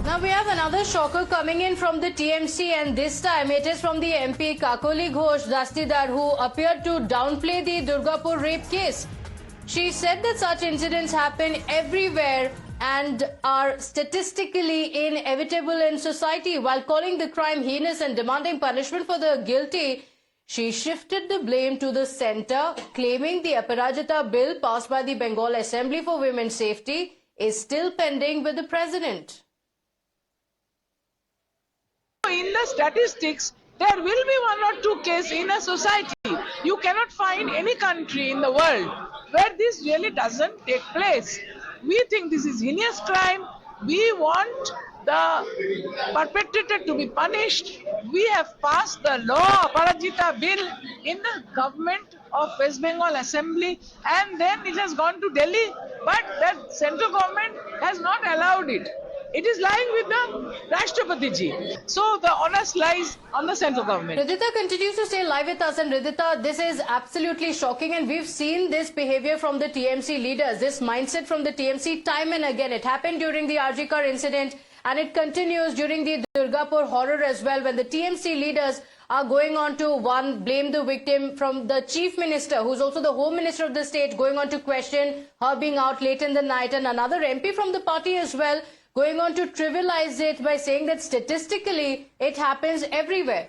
Now we have another shocker coming in from the TMC, and this time it is from the MP Kakoli Ghosh Dastidar, who appeared to downplay the Durgapur rape case. She said that such incidents happen everywhere and are statistically inevitable in society. While calling the crime heinous and demanding punishment for the guilty, she shifted the blame to the centre, claiming the Aparajita bill passed by the Bengal Assembly for Women's Safety is still pending with the President. In the statistics, there will be one or two cases in a society. You cannot find any country in the world where this really doesn't take place. We think this is heinous crime. We want the perpetrator to be punished. We have passed the law, Aparajita bill, in the government of West Bengal Assembly, and then it has gone to Delhi, but the central government has not allowed it. It is lying with the Rashtrapati ji. So the onus lies on the central government. Ridhita continues to stay live with us. And Ridhita, this is absolutely shocking. And we've seen this behavior from the TMC leaders, this mindset from the TMC time and again. It happened during the RG Kar incident and it continues during the Durgapur horror as well, when the TMC leaders are going on to, one, blame the victim, from the Chief Minister, who's also the Home Minister of the state, going on to question her being out late in the night, and another MP from the party as well, going on to trivialize it by saying that statistically it happens everywhere.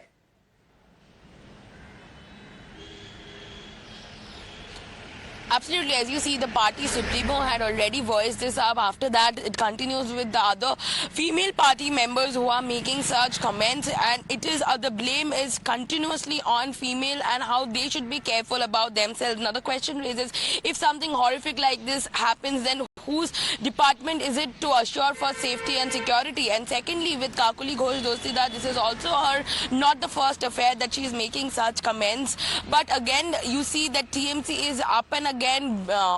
Absolutely. As you see, the party Supremo had already voiced this up. After that, it continues with the other female party members who are making such comments, and it is the blame is continuously on female and how they should be careful about themselves. Now the question raises, if something horrific like this happens, then whose department is it to assure for safety and security? And secondly, with Kakoli Ghosh Dastidar, this is also her not the first affair that she is making such comments. But again, you see that TMC is up and again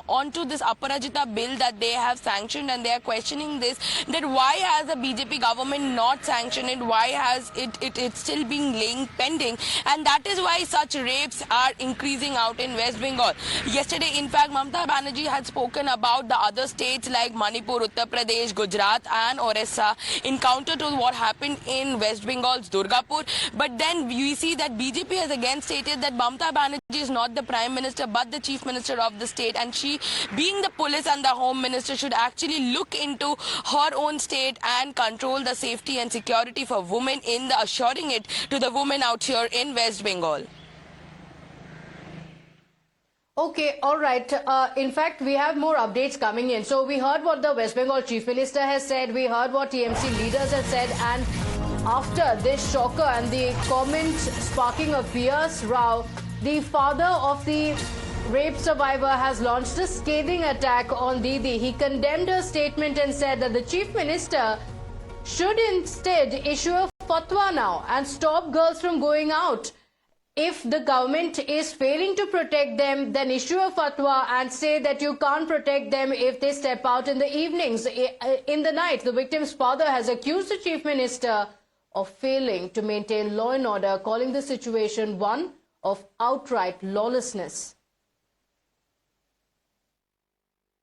onto this Aparajita bill that they have sanctioned, and they are questioning this, that why has the BJP government not sanctioned it, why has it's still being laying pending, and that is why such rapes are increasing out in West Bengal. Yesterday, in fact, Mamata Banerjee had spoken about the other states like Manipur, Uttar Pradesh, Gujarat and Orissa in counter to what happened in West Bengal's Durgapur. But then we see that BJP has again stated that Mamata Banerjee is not the Prime Minister but the Chief Minister of the state, and she, being the police and the Home Minister, should actually look into her own state and control the safety and security for women in the assuring it to the women out here in West Bengal. Okay, all right. In fact, we have more updates coming in. So we heard what the West Bengal Chief Minister has said. We heard what TMC leaders have said. And after this shocker and the comments sparking a fierce row, the father of the rape survivor has launched a scathing attack on Didi. He condemned her statement and said that the Chief Minister should instead issue a fatwa now and stop girls from going out. If the government is failing to protect them, then issue a fatwa and say that you can't protect them if they step out in the evenings, in the night. The victim's father has accused the Chief Minister of failing to maintain law and order, calling the situation one of outright lawlessness.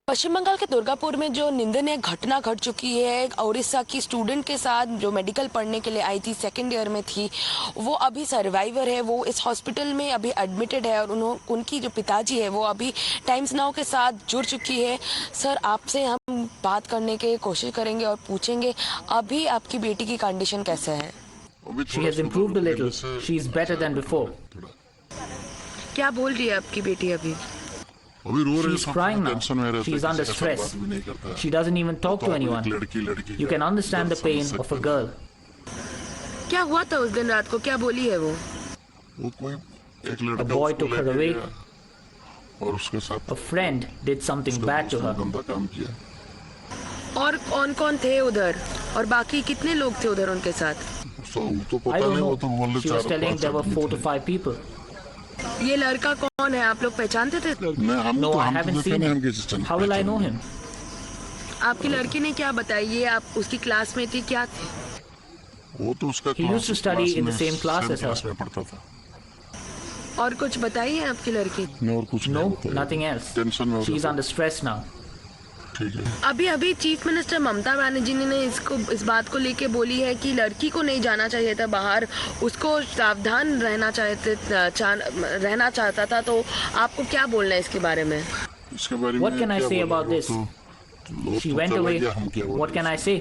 पश्चिम बंगाल के दुर्गापुर में जो निंदनीय घटना घट चुकी है, उड़ीसा की student के साथ जो मेडिकल पढ़ने के लिए आई थी, सेकेंड ईयर में थी, वो अभी सर्वाइवर है, वो इस हॉस्पिटल में अभी एडमिटेड है और उनकी जो पिताजी है वो अभी टाइम्स नाउ के साथ जुड़ चुकी है। सर, आपसे हम बात करने की कोशिश करेंगे और पूछेंगे अभी आपकी बेटी की कंडीशन कैसे है? She has improved a little. She is better than before. क्या बोल रही है आपकी बेटी अभी? She's crying now. She's under stress. She doesn't even talk to anyone. You can understand the pain of a girl. क्या हुआ था उस दिन रात को? क्या बोली है वो? A boy took her away. A friend did something bad to her. और कौन-कौन थे उधर? और बाकी कितने लोग थे उधर उनके साथ? I don't know. She was telling there were 4 to 5 people. ये लड़का कौन है? आप लोग पहचानते थे? No, I haven't seen him. How will I know him? आपकी लड़की ने क्या बताया? ये आप उसकी क्लास में थी, क्या थे? He used to study in the same class as her. और कुछ बताइए आपकी लड़की? No, nothing else. She's under stress now. ठीक है। अभी चीफ मिनिस्टर ममता बनर्जी ने इस बात को लेके बोली है कि लड़की को नहीं जाना चाहिए था बाहर, उसको सावधान रहना चाहता था, तो आपको क्या बोलना है इसके बारे में? इसके बारे में What can I say about this? She went away. What can I say?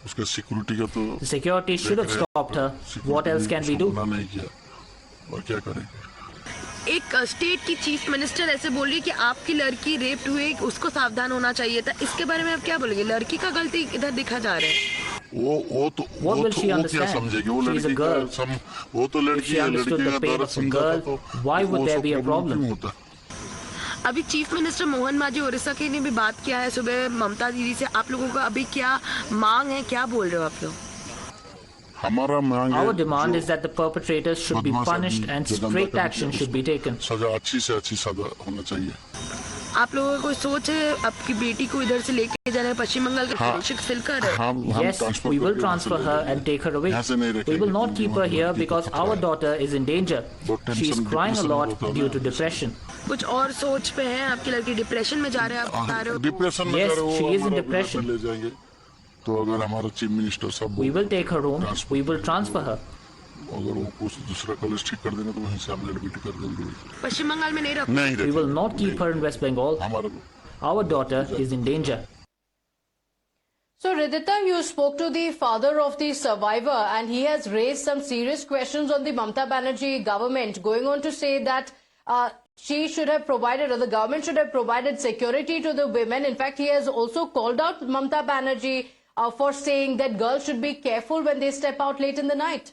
उसका सिक्योरिटी का तो The security should have stopped her. What else can we do? नहीं किया और क्या करें? एक स्टेट की चीफ मिनिस्टर ऐसे बोल रही है कि आपकी लड़की रेप्ड हुई, उसको सावधान होना चाहिए था। इसके बारे में आप क्या बोलेंगे? लड़की का गलती इधर दिखा जा रहा है। वो क्या समझेगी? वो लड़की का वो तो लड़की है, लड़की का दर्द समझा तो why would there be a problem? अभी चीफ मिनिस्टर मोहन मांझी ओडिशा के ने भी बात किया है सुबह ममता दीदी से। आप लोगों का अभी क्या मांग है, क्या बोल रहे हो आप लोग? हमारा मांग Our demand is that the perpetrators should be punished and strict action should be taken. सजा अच्छी से अच्छी सजा होना चाहिए। आप लोगों को सोच है आपकी बेटी को इधर से लेके जाना है? पश्चिम बंगाल के प्रेक्षक फिलकर है। Yes, we will transfer her and take her away. We will not keep her here because our daughter is in danger. She is crying a lot due to depression. कुछ और सोच पे है आपकी लड़की? डिप्रेशन में जा रहे हैं आप बता रहे हो? डिप्रेशन में Yes, जा रहे हो, she is in हमारा depression. ले जाएंगे तो अगर हमारा चीफ मिनिस्टर साहब We will take her home. We will transfer her. अगर वो कुछ दूसरा कॉलेज ठीक कर देंगे तो वहीं से हम एडमिट कर देंगे। पश्चिम बंगाल में नहीं रख नहीं We will not keep her in West Bengal. Our daughter is in danger. So, Ridhita, you spoke to the father of the survivor and he has raised some serious questions on the Mamata Banerjee government, going on to say that she should have provided, or the government should have provided security to the women. In fact, he has also called out Mamata Banerjee for saying that girls should be careful when they step out late in the night.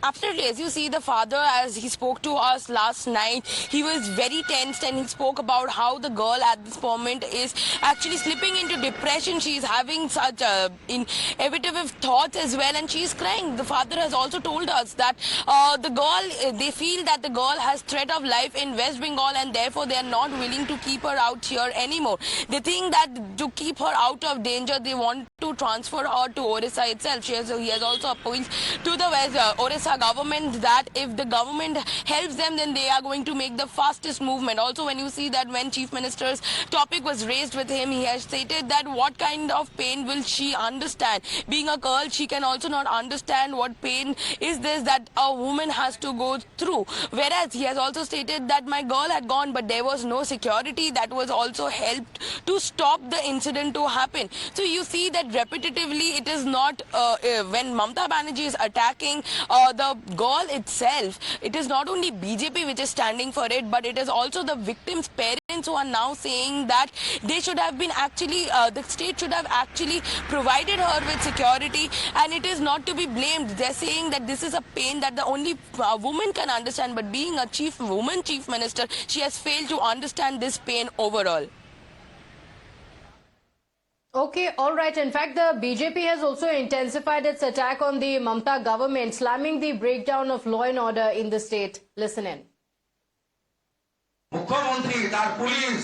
Absolutely. As you see, the father, as he spoke to us last night, he was very tensed and he spoke about how the girl at this moment is actually slipping into depression. She is having such inevitable thoughts as well and she is crying. The father has also told us that the girl, they feel that the girl has threat of life in West Bengal and therefore they are not willing to keep her out here anymore. They think that to keep her out of danger, they want to transfer her to Orissa itself. He has also appealed to the Orissa government that if the government helps them, then they are going to make the fastest movement. Also, when you see that when Chief Minister's topic was raised with him, he has stated that what kind of pain will she understand? Being a girl, she can also not understand what pain is this that a woman has to go through. Whereas he has also stated that my girl had gone, but there was no security that was also helped to stop the incident to happen. So you see that repetitively it is not when Mamata Banerjee is attacking the girl itself, it is not only BJP which is standing for it, but it is also the victims' parents who are now saying that they should have been actually, the state should have actually provided her with security and it is not to be blamed. They're saying that this is a pain that the only woman can understand, but being a chief minister, she has failed to understand this pain overall. Okay, all right. In fact, the BJP has also intensified its attack on the Mamata government, slamming the breakdown of law and order in the state. Listen in. মুখ্যমন্ত্রী তার police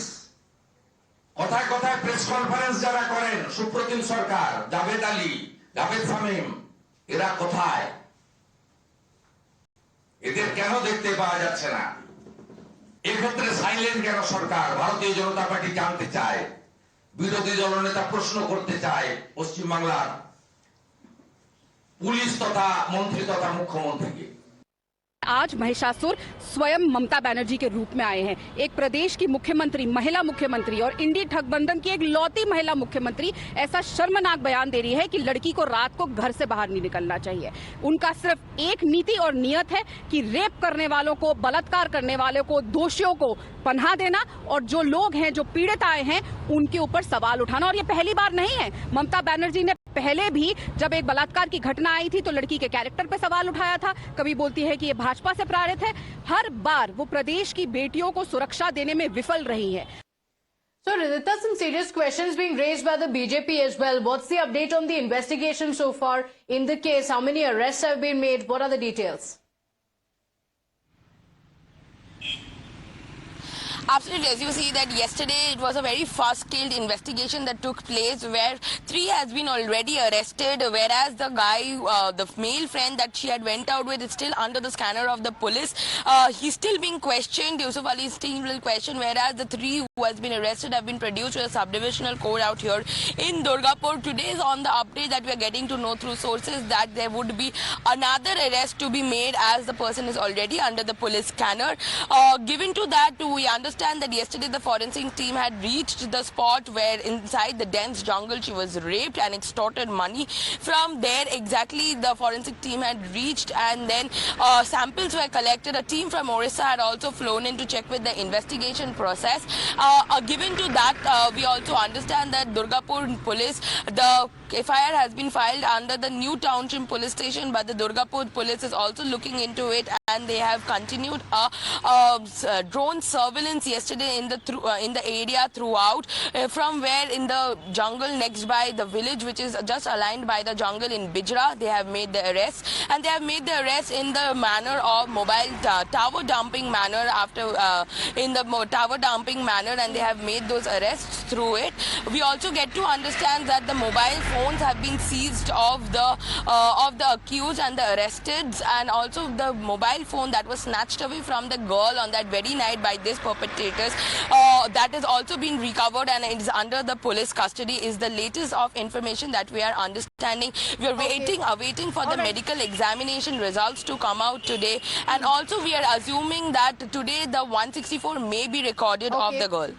কথায় কথায় press conference যারা করেন, সুপ্রতিম সরকার, জাভেদ আলী, জাভেদ শামীম, এরা কোথায়? এদের কেন দেখতে পাওয়া যাচ্ছে না? এক্ষেত্রে সাইলেন্ট কেন সরকার? ভারতীয় জনতা পার্টি জানতে চায়, বিরোধী দলনেতা প্রশ্ন করতে চায় পশ্চিমবাংলার পুলিশ তথা মন্ত্রী তথা মুখ্যমন্ত্রীকে। आज महिषासुर स्वयं ममता बनर्जी के रूप में आए हैं। एक प्रदेश की मुख्यमंत्री, महिला मुख्यमंत्री और इंडी ठगबंधन की एक लौती महिला मुख्यमंत्री ऐसा शर्मनाक बयान दे रही है कि लड़की को रात को घर से बाहर नहीं निकलना चाहिए। उनका सिर्फ एक नीति और नियत है कि रेप करने वालों को, बलात्कार करने वालों को, दोषियों को पनाह देना और जो लोग हैं, जो पीड़ित आए हैं, उनके ऊपर सवाल उठाना। और ये पहली बार नहीं है। ममता बनर्जी ने पहले भी जब एक बलात्कार की घटना आई थी तो लड़की के कैरेक्टर पे सवाल उठाया था। कभी बोलती है कि ये भाजपा से प्रेरित है। हर बार वो प्रदेश की बेटियों को सुरक्षा देने में विफल रही है। So, Ridhita, some serious questions being raised by the BJP as well. What's the update on the investigation so far in the case? How many arrests have been made? What are the details? Absolutely. As you see that yesterday it was a very fast-scaled investigation that took place where 3 has been already arrested, whereas the guy, the male friend that she had went out with is still under the scanner of the police. He's still being questioned. Yusuf Ali is still being questioned, whereas the 3 who has been arrested have been produced to a subdivisional court out here in Durgapur. Today is on the update that we are getting to know through sources that there would be another arrest to be made as the person is already under the police scanner. Given to that, we understand that yesterday the forensic team had reached the spot where inside the dense jungle she was raped and extorted money. From there exactly the forensic team had reached, and then samples were collected. A team from Orissa had also flown in to check with the investigation process. Given to that, we also understand that Durgapur police, the FIR has been filed under the new township police station, but the Durgapur police is also looking into it, and they have continued drone surveillance yesterday in the area throughout, from where in the jungle next by the village, which is just aligned by the jungle in Bijra. They have made the arrest, and they have made the arrest in the manner of mobile tower dumping manner tower dumping manner, and they have made those arrests through it. We also get to understand that the mobile phones have been seized of the accused and the arrested, and also the mobile phone that was snatched away from the girl on that very night by these perpetrators, that has also been recovered and it is under the police custody, is the latest of information that we are understanding. We are awaiting for the medical examination results to come out today, and also we are assuming that today the 164 may be recorded of the girl.